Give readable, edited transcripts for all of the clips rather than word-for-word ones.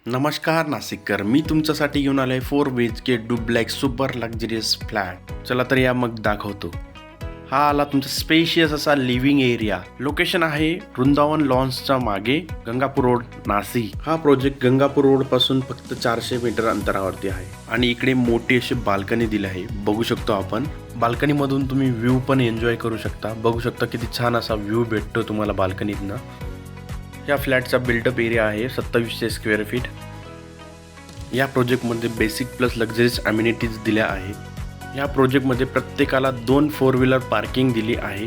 नमस्कार नाशिककर, मी तुमच्यासाठी घेऊन आलोय 4 BHK duplex super luxurious flat. चला तर या मग दाखवतो. हा आला तुमचा स्पेशियस असा लिव्हिंग एरिया. लोकेशन आहे वृंदावन लॉन्सच्या मागे, गंगापूर रोड, नाशिक. हा प्रोजेक्ट गंगापूर रोड पासून फक्त 400 मीटर अंतरावरती आहे आणि इकडे मोठी अशी बाल्कनी दिली आहे. बघू शकतो आपण. बाल्कनी मधून तुम्ही व्ह्यू पण एन्जॉय करू शकता. बघू शकता किती छान असा व्ह्यू भेटतो तुम्हाला बाल्कनीतनं. या फ्लॅटचा बिल्डअप एरिया आहे 2700 स्क्वेअर फीट. या प्रोजेक्टमध्ये बेसिक प्लस लक्झरीज अम्युनिटीज दिल्या आहे. या प्रोजेक्टमध्ये प्रत्येकाला 2 4 व्हीलर पार्किंग दिली आहे.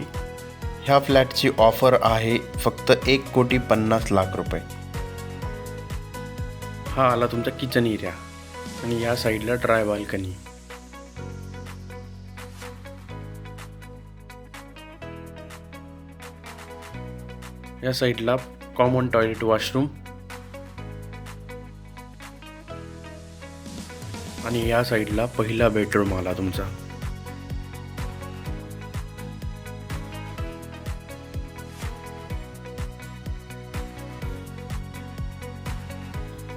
ह्या फ्लॅटची ऑफर आहे फक्त 1,50,00,000 रुपये. हा आला तुमचा किचन एरिया आणि या साईडला ड्राय बाल्कनी. या साईडला कॉमन टॉयलेट वॉशरूम आणि या साईडला पहिला बेडरूम आला तुमचा.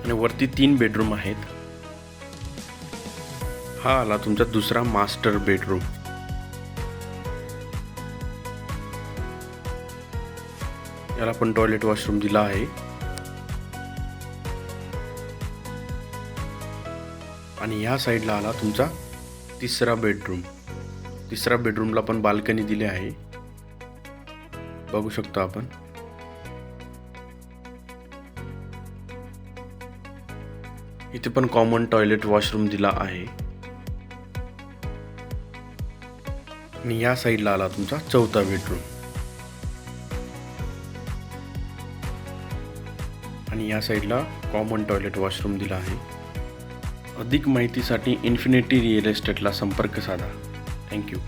आणि वरती 3 बेडरूम आहेत. हा आला तुमचा दुसरा मास्टर बेडरूम. याला पण टॉयलेट वॉशरूम दिला आहे. आणि ह्या साईडला आला तुमचा तिसरा बेडरूम. तिसऱ्या बेडरूमला पण बाल्कनी दिली आहे. बघू शकतो आपण. इथे पण कॉमन टॉयलेट वॉशरूम दिला आहे. आणि या साईडला आला तुमचा चौथा बेडरूम. आणि या साईडला कॉमन टॉयलेट वॉशरूम दिला आहे. अधिक माहितीसाठी इन्फिनिटी रिअल एस्टेटला संपर्क साधा. थँक्यू.